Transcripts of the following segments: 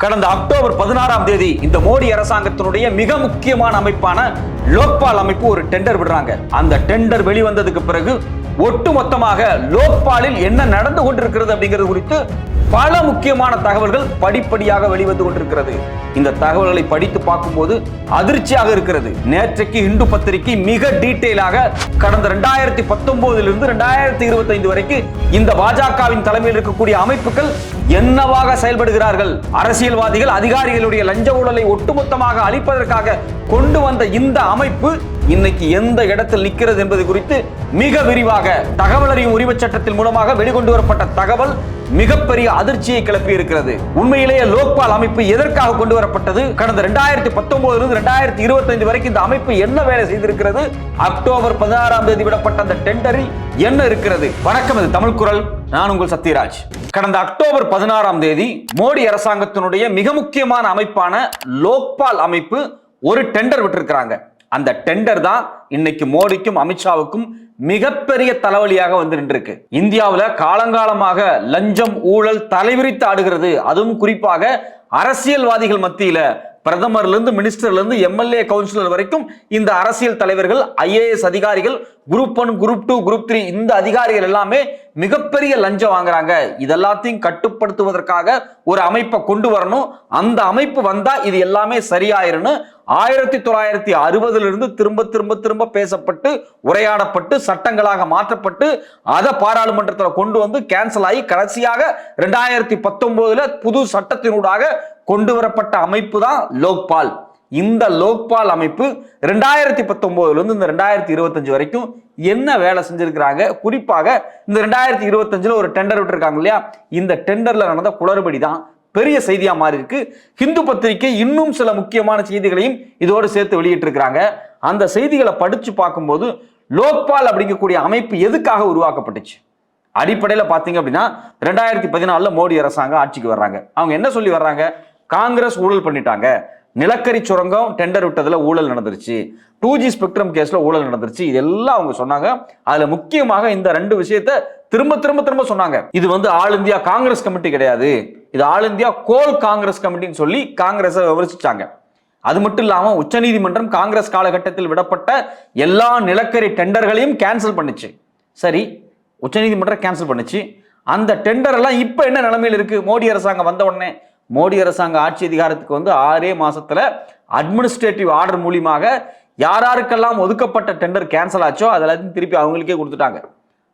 கடந்த அக்டோபர் 16ஆம் தேதி இந்த மோடி அரசாங்கத்தினுடைய மிக முக்கியமான அமைப்பான லோக்பால் அமைப்பு ஒரு டெண்டர் விடுறாங்க. அந்த டெண்டர் வெளிவந்ததுக்கு பிறகு ஒட்டுமொத்தமாக லோக்பாலில் என்ன நடந்து கொண்டிருக்கிறது அப்படிங்கிறது குறித்து பல முக்கியமான தகவல்கள் படிப்படியாக வெளிவந்து கொண்டிருக்கிறது. இந்த தகவல்களை படித்து பார்க்கும்போது அதிர்ச்சியாக இருக்கிறது. நேற்றைக்கு இந்து பத்திரிகை மிக டீட்டெயிலாக கடந்த 2019 இருந்து 2025 வரைக்கும் இந்த பாஜகவின் தலைமையில் இருக்கக்கூடிய அமைப்புகள் என்னவாக செயல்படுகிறார்கள், அரசியல்வாதிகள் அதிகாரிகளுடைய லஞ்ச ஊழலை ஒட்டுமொத்தமாக அழிப்பதற்காக கொண்டு வந்த இந்த அமைப்பு இன்னைக்கு எந்த இடத்தில் நிற்கிறது என்பது குறித்து மிக விரிவாக தகவல் அறியும் உரிமை சட்டத்தின் மூலமாக வெளிக்கொண்டு வரப்பட்ட தகவல் மிகப்பெரிய அதிர்ச்சியை கிளப்பி இருக்கிறது. உண்மையிலேயே லோக்பால் அமைப்பு எதற்காக கொண்டு வரப்பட்டது, கடந்த 2019 இருந்து 2025 வரைக்கும் இந்த அமைப்பு என்ன வேலை செய்திருக்கிறது, அக்டோபர் 16ஆம் தேதி விடப்பட்ட அந்த டெண்டரில் என்ன இருக்கிறது. வணக்கம், இது தமிழ் குரல், நான் உங்கள் சத்யராஜ். கடந்த அக்டோபர் 16ஆம் தேதி மோடி அரசாங்கத்தினுடைய மிக முக்கியமான அமைப்பான லோக்பால் அமைப்பு ஒரு டெண்டர் விட்டிருக்கிறாங்க. அந்த டெண்டர் தான் இன்னைக்கு மோடிக்கும் அமித்ஷாவுக்கும் மிகப்பெரிய தலைவலியாக வந்து நின்றிருக்கு. இந்தியாவில் காலங்காலமாக லஞ்சம் ஊழல் தலைவிரித்து ஆடுகிறது. அதுவும் குறிப்பாக அரசியல்வாதிகள் மத்தியில பிரதமர்ல இருந்து மினிஸ்டர்ல இருந்து எம்எல்ஏ கவுன்சிலர் வரைக்கும் இந்த அரசியல் தலைவர்கள், ஐஏஎஸ் அதிகாரிகள், குரூப் 1, குரூப் 2, குரூப் 3 இந்த அதிகாரிகள் எல்லாமே மிகப்பெரிய லஞ்சம் வாங்குறாங்க. இதெல்லாத்தையும் கட்டுப்படுத்துவதற்காக ஒரு அமைப்பை கொண்டு வரணும். அந்த அமைப்பு வந்தா இது எல்லாமே சரியாயிருன்னு 1960 இருந்து திரும்ப பேசப்பட்டு உரையாடப்பட்டு சட்டங்களாக மாற்றப்பட்டு அதை பாராளுமன்றத்தில் கொண்டு வந்து கேன்சல் ஆகி கடைசியாக 2019 புது சட்டத்தினூடாக கொண்டு வரப்பட்ட அமைப்பு தான் லோக்பால். இந்த லோக்பால் அமைப்பு 2019 இருந்து இந்த 2025 வரைக்கும் என்ன வேலை செஞ்சிருக்கிறாங்க, குறிப்பாக இந்த 2025 ஒரு டெண்டர் விட்டுருக்காங்க இல்லையா, இந்த டெண்டர்ல நடந்த குளறுபடி தான் பெரிய செய்தியா மாறி இருக்கு. ஹிந்து பத்திரிகை இன்னும் சில முக்கியமான செய்திகளையும் இதோடு சேர்த்து வெளியிட்டு இருக்கிறாங்க. அந்த செய்திகளை படிச்சு பார்க்கும்போது லோக்பால் அப்படிங்கக்கூடிய அமைப்பு எதுக்காக உருவாக்கப்பட்டுச்சு அடிப்படையில் பார்த்தீங்க அப்படின்னா 2014 மோடி அரசாங்கம் ஆட்சிக்கு வர்றாங்க. அவங்க என்ன சொல்லி வர்றாங்க, காங்கிரஸ் ஊழல் பண்ணிட்டாங்க, நிலக்கரி சுரங்கம் டெண்டர் விட்டதுல ஊழல் நடந்துருச்சு, 2G ஸ்பெக்ட்ரம் கேஸ்ல ஊழல் நடந்துருச்சு, இதெல்லாம் அவங்க சொன்னாங்க. அதுல முக்கியமாக இந்த ரெண்டு விஷயத்தை திரும்ப சொன்னாங்க. இது வந்து ஆல் இந்தியா காங்கிரஸ் கமிட்டி கிடையாது, இது ஆல் இந்தியா கோல் காங்கிரஸ் கமிட்டின்னு சொல்லி காங்கிரஸை விமர்சிச்சாங்க. அது மட்டும் இல்லாம உச்சநீதிமன்றம் காங்கிரஸ் காலகட்டத்தில் விடப்பட்ட எல்லா நிலக்கரி டெண்டர்களையும் கேன்சல் பண்ணுச்சு. சரி, உச்சநீதிமன்றம் கேன்சல் பண்ணுச்சு. அந்த டெண்டர் எல்லாம் இப்ப என்ன நிலைமையில் இருக்கு, மோடி அரசாங்கம் வந்த உடனே மோடி அரசாங்க ஆட்சி அதிகாரத்துக்கு வந்து 6 மாசத்துல அட்மினிஸ்ட்ரேட்டிவ் ஆர்டர் மூலியமாக யாருக்கெல்லாம் ஒதுக்கப்பட்ட டெண்டர் கேன்சல் ஆச்சோ அதெல்லாத்தையும் திருப்பி அவங்களுக்கே கொடுத்துட்டாங்க.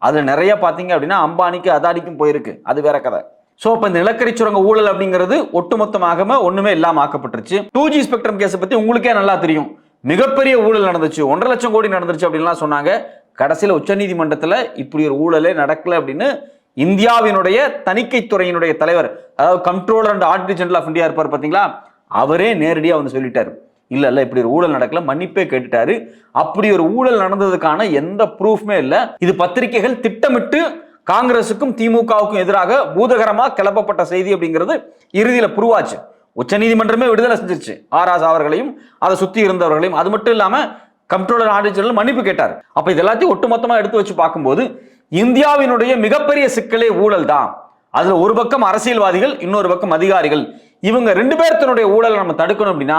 அதுல நிறைய பாத்தீங்க அப்படின்னா அம்பானிக்கு அதானிக்கும் போயிருக்கு, அது வேற கதை. சோ இப்ப இந்த நிலக்கரி சுரங்க ஊழல் அப்படிங்கிறது ஒட்டுமொத்தமாக ஒண்ணுமே இல்லாம ஆக்கப்பட்டுருச்சு. 2G ஸ்பெக்ட்ரம் கேஸை பத்தி உங்களுக்கே நல்லா தெரியும், மிகப்பெரிய ஊழல் நடந்துச்சு, 1.5 லட்சம் கோடி நடந்துச்சு அப்படின்லாம் சொன்னாங்க. கடைசியில் உச்சநீதிமன்றத்தில் இப்படி ஒரு ஊழலே நடக்கல அப்படின்னு இந்தியாவினுடைய தணிக்கைத்துறையினுடைய தலைவர், அதாவது controller and auditor general of India இருப்பார் பார்த்தீங்களா, அவரே நேரடியாக வந்து சொல்லிட்டாரு, இல்ல இப்படி ஒரு ஊழல் நடக்கல, மன்னிப்பே கேட்டுட்டாரு. அப்படி ஒரு ஊழல் நடந்ததுக்கான எந்த ப்ரூஃப்மே இல்லை. இது பத்திரிகைகள் திட்டமிட்டு காங்கிரசுக்கும் திமுகவுக்கும் எதிராக பூதகரமா கிளப்பப்பட்ட செய்தி அப்படிங்கிறது இறுதியில புருவாச்சு. உச்சநீதிமன்றமே விடுதலை செஞ்சிருச்சு ஆராஸ் அவர்களையும் அதை சுத்தி இருந்தவர்களையும். அது மட்டும் இல்லாம கண்ட்ரோலர் ஆடிட்டர் ஜெனரல் மன்னிப்பு கேட்டார். அப்ப இது எல்லாத்தையும் ஒட்டுமொத்தமா எடுத்து வச்சு பார்க்கும்போது இந்தியாவினுடைய மிகப்பெரிய சிக்கலே ஊழல் தான். அதுல ஒரு பக்கம் அரசியல்வாதிகள், இன்னொரு பக்கம் அதிகாரிகள், இவங்க 2 பேர்த்தினுடைய ஊழலை நம்ம தடுக்கணும் அப்படின்னா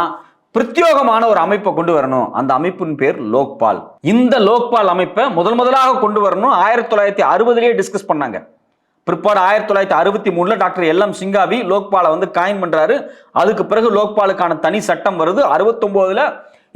பிரத்யோகமான ஒரு அமைப்பை கொண்டு வரணும். அந்த அமைப்பின் பேர் லோக்பால். இந்த லோக்பால் அமைப்பை முதலாக கொண்டு வரணும் 1960 டிஸ்கஸ் பண்ணாங்க. பிற்பாடு 1963 டாக்டர் LM சிங்காவி லோக்பாலை வந்து காயின் பண்றாரு. அதுக்கு பிறகு லோக்பாலுக்கான தனி சட்டம் வருது. 69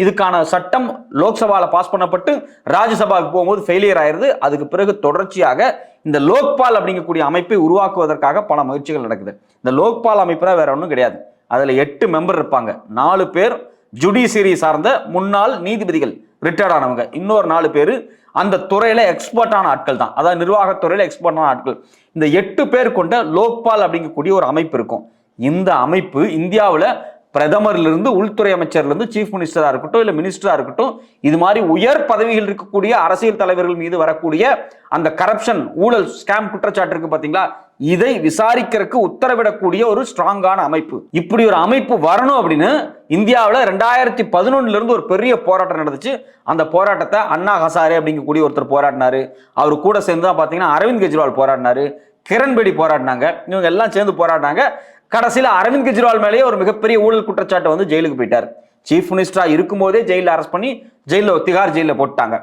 இதுக்கான சட்டம் லோக்சபால பாஸ் பண்ணப்பட்டு ராஜ்யசபாவுக்கு போகும்போது ஃபெயிலியர் ஆயிருது. அதுக்கு பிறகு தொடர்ச்சியாக இந்த லோக்பால் அப்படிங்கக்கூடிய அமைப்பை உருவாக்குவதற்காக பல முயற்சிகள் நடக்குது. இந்த லோக்பால் அமைப்புனா வேற ஒன்றும் கிடையாது. அதுல 8 மெம்பர் இருப்பாங்க. 4 பேர் ஜுடிஷியரி சார்ந்த முன்னாள் நீதிபதிகள், ரிட்டையர்ட் ஆனவங்க. இன்னொரு 4 பேர் அந்த துறையில எக்ஸ்பர்ட்டான ஆட்கள் தான், அதாவது நிர்வாகத்துறையில எக்ஸ்பர்ட்டான ஆட்கள். இந்த 8 பேர் கொண்ட லோக்பால் அப்படிங்கக்கூடிய ஒரு அமைப்பு இருக்கும். இந்த அமைப்பு இந்தியாவில் பிரதமர்லிருந்து உள்துறை அமைச்சர்லேருந்து சீஃப் மினிஸ்டரா இருக்கட்டும், இல்லை மினிஸ்டரா இருக்கட்டும், இது மாதிரி உயர் பதவிகள் இருக்கக்கூடிய அரசியல் தலைவர்கள் மீது வரக்கூடிய அந்த கரப்ஷன், ஊழல், ஸ்கேம் குற்றச்சாட்டு இருக்கு பாத்தீங்களா, இதை விசாரிக்கிறதுக்கு உத்தரவிடக்கூடிய ஒரு ஸ்ட்ராங்கான அமைப்பு. இப்படி ஒரு அமைப்பு வரணும் அப்படின்னு இந்தியாவில் 2011 இருந்து ஒரு பெரிய போராட்டம் நடந்துச்சு. அந்த போராட்டத்தை அண்ணா ஹசாரே அப்படிங்கக்கூடிய ஒருத்தர் போராடினாரு. அவர் கூட சேர்ந்து தான் பாத்தீங்கன்னா அரவிந்த் கெஜ்ரிவால் போராடினாரு, கிரண் பேடி போராடினாங்க. இவங்க எல்லாம் சேர்ந்து போராடினாங்க. கடைசியில் அரவிந்த் கெஜ்ரிவால் மேலேயே ஒரு மிகப்பெரிய ஊழல் குற்றச்சாட்டு வந்து ஜெயிலுக்கு போயிட்டார். சீஃப் மினிஸ்டரா இருக்கும்போதே ஜெயிலில் அரெஸ்ட் பண்ணி ஜெயிலில் திகார் ஜெயிலில் போட்டாங்க.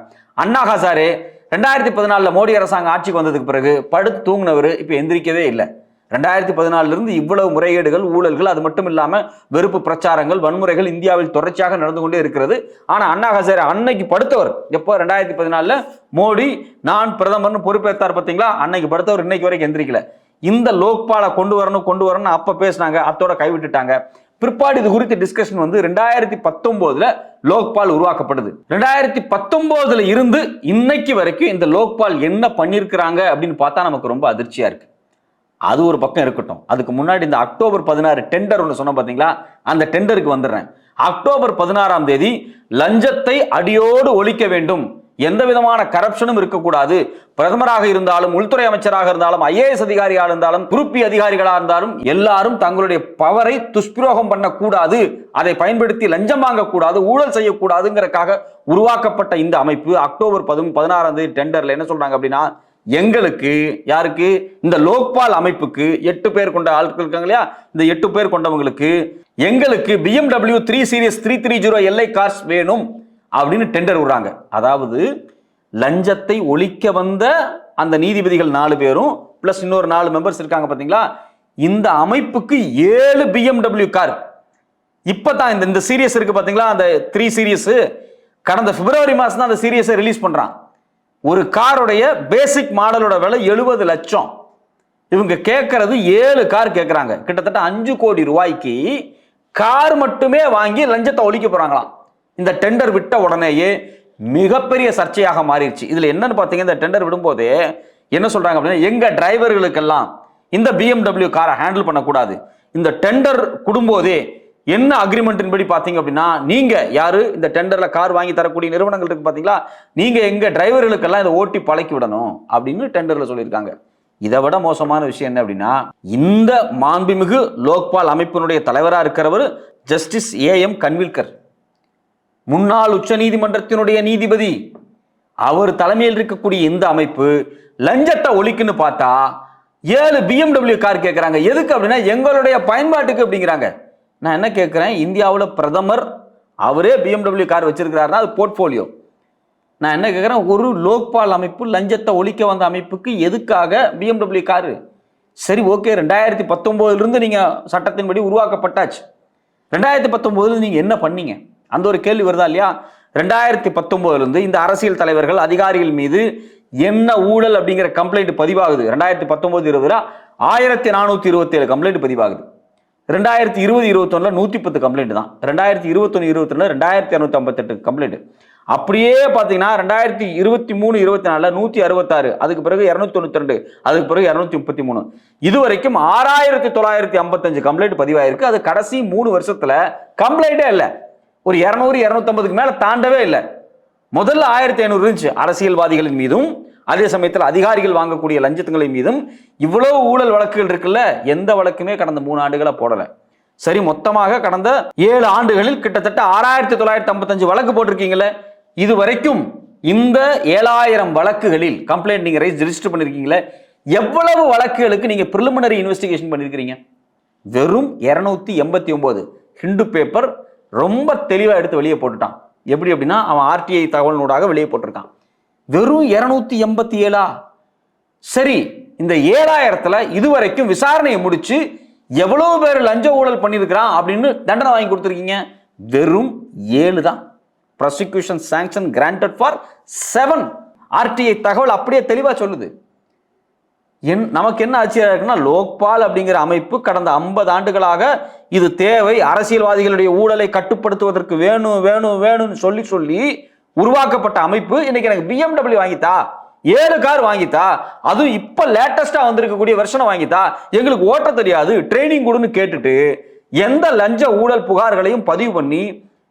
அண்ணா ஹசாரே 2014 மோடி அரசாங்கம் ஆட்சிக்கு வந்ததுக்கு பிறகு படுத்து தூங்கினவர் இப்ப எந்திரிக்கவே இல்லை. 2014 இருந்து இவ்வளவு முறைகேடுகள், ஊழல்கள், அது மட்டும் இல்லாம வெறுப்பு பிரச்சாரங்கள், வன்முறைகள் இந்தியாவில் தொடர்ச்சியாக நடந்து கொண்டே இருக்கிறது. ஆனா அண்ணா ஹசாரே அன்னைக்கு படுத்தவர் எப்போ 2014 மோடி நான் பிரதமர்னு பொறுப்பேற்றார் பார்த்தீங்களா, அன்னைக்கு படுத்தவர் இன்னைக்கு வரைக்கும் எந்திரிக்கல. இந்த லோக்பாலை கொண்டு வரணும் அப்ப பேசினாங்க, அத்தோட கைவிட்டுட்டாங்க. பிற்பாடு இது குறித்து டிஸ்கஷன் வந்து 2019 லோக்பால் உருவாக்கப்படுது. 2019 இருந்து இன்னைக்கு வரைக்கும் இந்த லோக்பால் என்ன பண்ணிருக்கிறாங்க அப்படின்னு பார்த்தா நமக்கு ரொம்ப அதிர்ச்சியா இருக்கு. அது ஒரு பக்கம் இருக்கட்டும். அதுக்கு முன்னாடி இந்த அக்டோபர் 16 டெண்டர் ஒன்று சொன்ன பாத்தீங்களா, அந்த டெண்டருக்கு வந்துடுறேன். அக்டோபர் 16 லஞ்சத்தை அடியோடு ஒழிக்க வேண்டும், எந்த விதமான கரப்ஷனும் இருக்கக்கூடாது. பிரதமராக இருந்தாலும், உள்துறை அமைச்சராக இருந்தாலும், IAS அதிகாரியாக இருந்தாலும், குரூப் பி அதிகாரிகளாக இருந்தாலும் எல்லாரும் தங்களுடைய பவரை துஷ்பிரயோகம் பண்ணக்கூடாது, அதை பயன்படுத்தி லஞ்சம் வாங்கக்கூடாது, ஊழல் செய்யக்கூடாதுங்கிறதுக்காக உருவாக்கப்பட்ட இந்த அமைப்பு அக்டோபர் 16 டெண்டர்ல என்ன சொல்றாங்க அப்படின்னா, எங்களுக்கு யாருக்கு இந்த லோக்பால் அமைப்புக்கு 8 பேர் கொண்ட ஆட்கள் இருக்காங்க இல்லையா, இந்த 8 பேர் கொண்டவங்களுக்கு எங்களுக்கு BMW 3 Series 330 LI கார்ஸ் வேணும் அப்படின்னு டெண்டர் விடுறாங்க. அதாவது லஞ்சத்தை ஒழிக்க வந்த அந்த நீதிபதிகள் 4 பேரும் பிளஸ் இன்னொரு 4 மெம்பர்ஸ் இருக்காங்க பாத்தீங்களா, இந்த அமைப்புக்கு 7 BMW கார். இப்பதான் இந்த சீரியஸ் இருக்கு பாத்தீங்களா, அந்த 3 சீரியஸ் கடந்த பிப்ரவரி மாசம் தான் அந்த சீரியஸை ரிலீஸ் பண்றான். ஒரு காரோடைய பேசிக் மாடலோட விலை 70 லட்சம். இவங்க கேட்கறது 7 கார் கேட்கறாங்க. கிட்டத்தட்ட 5 கோடி ரூபாய்க்கு கார் மட்டுமே வாங்கி லஞ்சத்தை ஒழிக்க போறாங்களாம். இந்த டெண்டர் விட்ட உடனேயே மிகப்பெரிய சர்ச்சையாக மாறிடுச்சு. இதுல என்னன்னு பாத்தீங்கன்னா, இந்த டெண்டர் விடும்போதே என்ன சொல்றாங்க அப்படின்னா, எங்க டிரைவர்களுக்கெல்லாம் இந்த BMW காரை ஹேண்டில் பண்ணக்கூடாது. இந்த டெண்டர் கொடும்போதே என்ன அக்ரிமெண்ட் படி பாத்தீங்க அப்படின்னா, நீங்க யாரு இந்த டெண்டர்ல கார் வாங்கி தரக்கூடிய நிறுவனங்கள் இருக்கு பாத்தீங்களா, நீங்க எங்க டிரைவர்களுக்கெல்லாம் இதை ஓட்டி பழக்கி விடணும் அப்படின்னு டெண்டர்ல சொல்லியிருக்காங்க. இதை விட மோசமான விஷயம் என்ன அப்படின்னா, இந்த மாண்புமிகு லோக்பால் அமைப்பினுடைய தலைவராக இருக்கிறவர் ஜஸ்டிஸ் AM கன்வில்கர், முன்னாள் உச்ச நீதிமன்றத்தினுடைய நீதிபதி. அவர் தலைமையில் இருக்கக்கூடிய இந்த அமைப்பு லஞ்சத்தை ஒழிக்குன்னு பார்த்தா 7 BMW கார் கேட்கிறாங்க. எதுக்கு அப்படின்னா, எங்களுடைய பயன்பாட்டுக்கு அப்படிங்கிறாங்க. நான் என்ன கேட்கிறேன், இந்தியாவில் பிரதமர் அவரே BMW கார் வச்சிருக்கிறாருன்னா அது போர்ட்போலியோ. நான் என்ன கேட்கிறேன், ஒரு லோக்பால் அமைப்பு லஞ்சத்தை ஒழிக்க வந்த அமைப்புக்கு எதுக்காக BMW காரு? சரி, ஓகே, 2019 இருந்து நீங்க சட்டத்தின்படி உருவாக்கப்பட்டாச்சு. 2019 நீங்க என்ன பண்ணீங்க? அந்த ஒரு கேள்வி வருதா இல்லையா? 2019 இருந்து இந்த அரசியல் தலைவர்கள், அதிகாரிகள் மீது என்ன ஊழல் அப்படிங்கிற கம்ப்ளைண்ட் பதிவாகுது. 2019-20 1427 கம்ப்ளைண்ட் பதிவாகுது. 2020-21 110 கம்ப்ளைண்ட் தான். 2021-22 2258 கம்ப்ளைண்ட். அப்படியே பாத்தீங்கன்னா 2023-24 166, அதுக்கு பிறகு 292, அதுக்கு பிறகு 233, இதுவரைக்கும் 6955 கம்ப்ளைண்ட் பதிவாயிருக்கு. அது கடைசி 3 வருஷத்துல கம்ப்ளைண்டே இல்லை. ஒரு 200-250 மேல தாண்டவே இல்லை. முதல்ல 1500 இருந்துச்சு அரசியல்வாதிகளின் மீதும், அதே சமயத்தில் அதிகாரிகள் வாங்கக்கூடிய லஞ்சத்துகளின் மீதும். இவ்வளவு ஊழல் வழக்குகள் இருக்குல்ல, எந்த வழக்குமே கடந்த 3 ஆண்டுகளா போடல. சரி, மொத்தமாக கடந்த 7 ஆண்டுகளில் கிட்டத்தட்ட 6955 வழக்கு போட்டிருக்கீங்களே. இது வரைக்கும் இந்த 7000 வழக்குகளில் கம்ப்ளைண்ட் நீங்க ரெஜிஸ்டர் பண்ணிருக்கீங்களே, எவ்வளவு வழக்குகளுக்கு நீங்க பிரிலிமினரி இன்வெஸ்டிகேஷன் பண்ணிருக்கீங்க? வெறும் 289. ஹிந்து பேப்பர் ரொம்ப தெளிவா எடுத்து வெளியே போட்டுட்டான். எப்படி அப்படின்னா, அவன் RTI தகவல் நூடாக வெளியே போட்டிருக்கான். வெறும் 287. சரி, இந்த 7000த்துல இதுவரைக்கும் விசாரணையை முடிச்சு எவ்வளவு பேர் லஞ்ச ஊழல் பண்ணிருக்கிறான் அப்படின்னு தண்டனை வாங்கி கொடுத்துருக்கீங்க? வெறும் 7 தான். Prosecution sanction granted for 7. RTI தகவல் அப்படியே தெளிவா சொல்லுது. நமக்கு என்ன ஆச்சரியம் இருக்குன்னா, லோக்பால் அப்படிங்கிற அமைப்பு கடந்த 50 ஆண்டுகளாக இது தேவை, அரசியல்வாதிகளுடைய ஊழலை கட்டுப்படுத்துவதற்கு வேணும் வேணும் வேணும்னு சொல்லி சொல்லி உருவாக்கப்பட்ட அமைப்பு இன்னைக்கு எனக்கு BMW வாங்கித்தா, 7 கார் வாங்கித்தா, அதுவும் இப்ப லேட்டஸ்டா வந்திருக்கக்கூடிய வெர்ஷனை வாங்கித்தா, எங்களுக்கு ஓட்ட தெரியாது, ட்ரைனிங் கொடுன்னு கேட்டுட்டு எந்த லஞ்ச ஊழல் புகார்களையும் பதிவு பண்ணி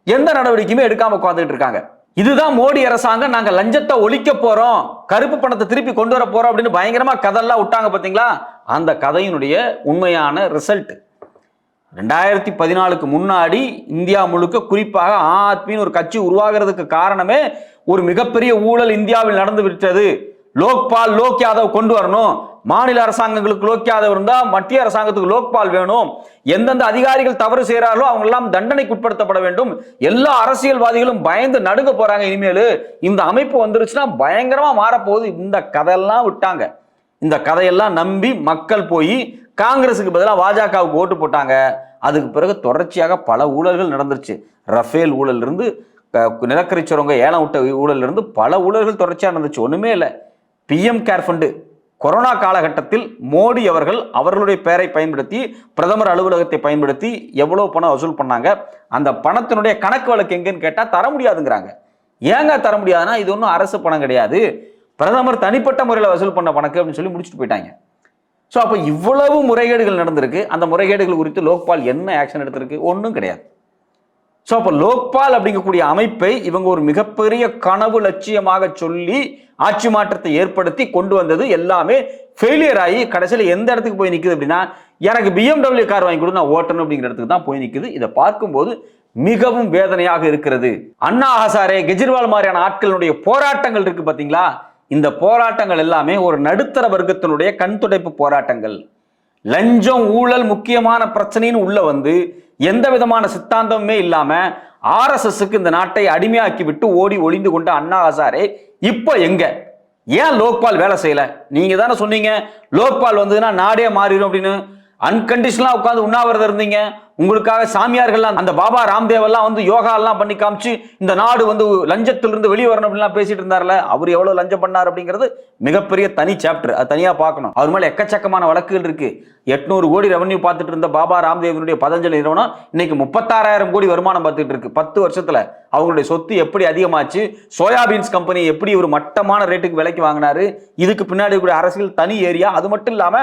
எந்த நடவடிக்கையுமே எடுக்காம உட்கார்ந்துட்டு இருக்காங்க. இதுதான் மோடி அரசாங்கம், நாங்க லஞ்சத்தை ஒழிக்க போறோம், கருப்பு பணத்தை திருப்பி கொண்டு வர போறோம் அப்படின்னு பயங்கரமா கதையெல்லாம் விட்டாங்க பாத்தீங்களா? அந்த கதையினுடைய உண்மையான ரிசல்ட் 2014க்கு முன்னாடி இந்தியா முழுக்க, குறிப்பாக ஆம் ஆத்மின்னு ஒரு கட்சி உருவாகிறதுக்கு காரணமே ஒரு மிகப்பெரிய ஊழல் இந்தியாவில் நடந்து விட்டது. லோக்பால், லோக் யாதவ் கொண்டு வரணும், மாநில அரசாங்கங்களுக்கு லோக்கியாதவர் இருந்தா மத்திய அரசாங்கத்துக்கு லோக்பால் வேணும். எந்தெந்த அதிகாரிகள் தவறு செய்யறார்களோ அவங்க எல்லாம் தண்டனைக்கு உட்படுத்தப்பட வேண்டும். எல்லா அரசியல்வாதிகளும் பயந்து நடுங்க போறாங்க. இனிமேல் இந்த அமைப்பு வந்துருச்சுன்னா பயங்கரமா மாறப்போகுது. இந்த கதையெல்லாம் விட்டாங்க. இந்த கதையெல்லாம் நம்பி மக்கள் போய் காங்கிரஸுக்கு பதிலாக பாஜகவுக்கு ஓட்டு போட்டாங்க. அதுக்கு பிறகு தொடர்ச்சியாக பல ஊழல்கள் நடந்துருச்சு. ரஃபேல் ஊழல் இருந்து நிலக்கரி சுரங்க ஏலம் விட்ட ஊழல் இருந்து பல ஊழல்கள் தொடர்ச்சியாக நடந்துச்சு. ஒண்ணுமே இல்லை. PM கேர் ஃபண்டு கொரோனா காலகட்டத்தில் மோடி அவர்கள் அவர்களுடைய பெயரை பயன்படுத்தி பிரதமர் அலுவலகத்தை பயன்படுத்தி எவ்வளவு பணம் வசூல் பண்ணாங்க. அந்த பணத்தினுடைய கணக்கு வழக்கு எங்கன்னு கேட்டா தர முடியாதுங்கிறாங்க. ஏங்க தர முடியாதுன்னா இது ஒன்றும் அரசு பணம் கிடையாது, பிரதமர் தனிப்பட்ட முறையில் வசூல் பண்ண பணக்கு அப்படின்னு சொல்லி முடிச்சுட்டு போயிட்டாங்க. ஸோ அப்போ இவ்வளவு முறைகேடுகள் நடந்திருக்கு. அந்த முறைகேடுகள் குறித்து லோக்பால் என்ன ஆக்ஷன் எடுத்திருக்கு? ஒன்றும் கிடையாது. ஸோ அப்போ லோக்பால் அப்படிங்கக்கூடிய அமைப்பை இவங்க ஒரு மிகப்பெரிய கனவு லட்சியமாக சொல்லி ஆட்சி மாற்றத்தை ஏற்படுத்தி கொண்டு வந்தது எல்லாமே ஃபெயிலியர் ஆகி கடைசியில் எந்த இடத்துக்கு போய் நிற்குது அப்படின்னா, எனக்கு BMW கார் வாங்கி கொடு நான் ஓட்டணும் அப்படிங்கிற இடத்துக்கு தான் போய் நிற்குது. இதை பார்க்கும்போது மிகவும் வேதனையாக இருக்கிறது. அண்ணா ஹசாரே, கெஜ்ரிவால் மாதிரியான ஆட்களுடைய போராட்டங்கள் இருக்கு பார்த்தீங்களா? இந்த போராட்டங்கள் எல்லாமே ஒரு நடுத்தர வர்க்கத்தினுடைய கண் துடைப்பு போராட்டங்கள். லஞ்சம் ஊழல் முக்கியமான பிரச்சனைன்னு உள்ள வந்து எந்த விதமான சித்தாந்தமே இல்லாம RSSக்கு இந்த நாட்டை அடிமையாக்கி விட்டு ஓடி ஒளிந்து கொண்ட அண்ணா ஹசாரே இப்போ எங்க? ஏன் லோக்பால் வேலை செய்யல? நீங்க தானே சொன்னீங்க லோக்பால் வந்ததுன்னா நாடே மாறிடும் அப்படின்னு. அன்கண்டிஷனலா உட்கார்ந்து உண்ணாவிரதம் இருந்தீங்க. உங்களுக்காக சாமியார்கள்லாம் அந்த பாபா ராம்தேவ் எல்லாம் வந்து யோகா எல்லாம் பண்ணி காமிச்சு இந்த நாடு வந்து லஞ்சத்திலிருந்து வெளியே வரணும் அப்படின்லாம் பேசிட்டு இருந்தார்ல. அவர் எவ்வளவு லஞ்சம் பண்ணார் அப்படிங்கிறது மிகப்பெரிய தனி சாப்டர். அது தனியா பார்க்கணும். அவர் மேல எக்கச்சக்கமான வழக்குகள் இருக்கு. 800 கோடி ரெவன்யூ பார்த்துட்டு இருந்த பாபா ராம்தேவனுடைய பதஞ்சலி நிறுவனம் இன்னைக்கு 36,000 கோடி வருமானம் பார்த்துட்டு இருக்கு. 10 வருஷத்துல அவங்களுடைய சொத்து எப்படி அதிகமாச்சு, சோயாபீன்ஸ் கம்பெனி எப்படி ஒரு மட்டமான ரேட்டுக்கு விலைக்கு வாங்கினாரு, இதுக்கு பின்னாடி கூட அரசியல் தனி ஏரியா. அது மட்டும் இல்லாம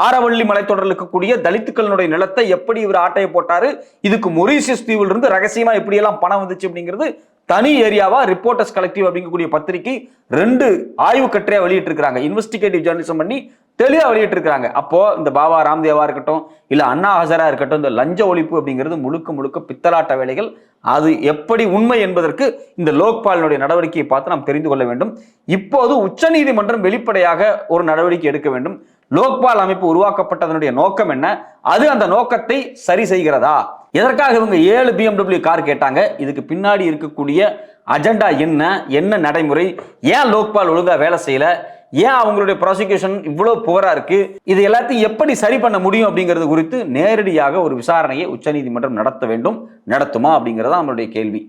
ஆரவள்ளி மலைத்தொடரில் இருக்கக்கூடிய தலித்துக்களுடைய நிலத்தை எப்படி இவர் ஆட்டையை போட்டாரு, இதுக்கு மொரீசியஸ் தீவில் இருந்து ரகசியமா எப்படி எல்லாம் பணம் வந்துச்சு அப்படிங்கிறது தனி ஏரியாவா ரிப்போர்ட்டர்ஸ் கலெக்டிவ் அப்படிங்கக்கூடிய பத்திரிகை 2 ஆய்வு கட்டுரையா வெளியிட்டு இருக்காங்க. இன்வெஸ்டிகேட்டிவ் ஜேர்னலிசம் பண்ணி தெளிவா வெளியிட்டு இருக்காங்க. அப்போ இந்த பாபா ராம்தேவா இருக்கட்டும் இல்ல அண்ணா ஹசாரா இருக்கட்டும், இந்த லஞ்ச ஒழிப்பு அப்படிங்கிறது முழுக்க முழுக்க பித்தலாட்ட வேலைகள். அது எப்படி உண்மை என்பதற்கு இந்த லோக்பாலினுடைய நடவடிக்கையை பார்த்து நாம் தெரிந்து கொள்ள வேண்டும். இப்போது உச்சநீதிமன்றம் வெளிப்படையாக ஒரு நடவடிக்கை எடுக்க வேண்டும். லோக்பால் அமைப்பு உருவாக்கப்பட்டதனுடைய நோக்கம் என்ன? அது அந்த நோக்கத்தை சரி செய்கிறதா? எதற்காக இவங்க 7 BMW கார் கேட்டாங்க? இதுக்கு பின்னாடி இருக்கக்கூடிய அஜெண்டா என்ன? என்ன நடைமுறை? ஏன் லோக்பால் ஒழுங்கா வேலை செய்யல? ஏன் அவங்களுடைய ப்ராசிக்யூஷன் இவ்வளவு புவரா இருக்கு? இது எல்லாத்தையும் எப்படி சரி பண்ண முடியும் அப்படிங்கிறது குறித்து நேரடியாக ஒரு விசாரணையை உச்சநீதிமன்றம் நடத்த வேண்டும். நடத்துமா அப்படிங்கிறதா நம்மளுடைய கேள்வி.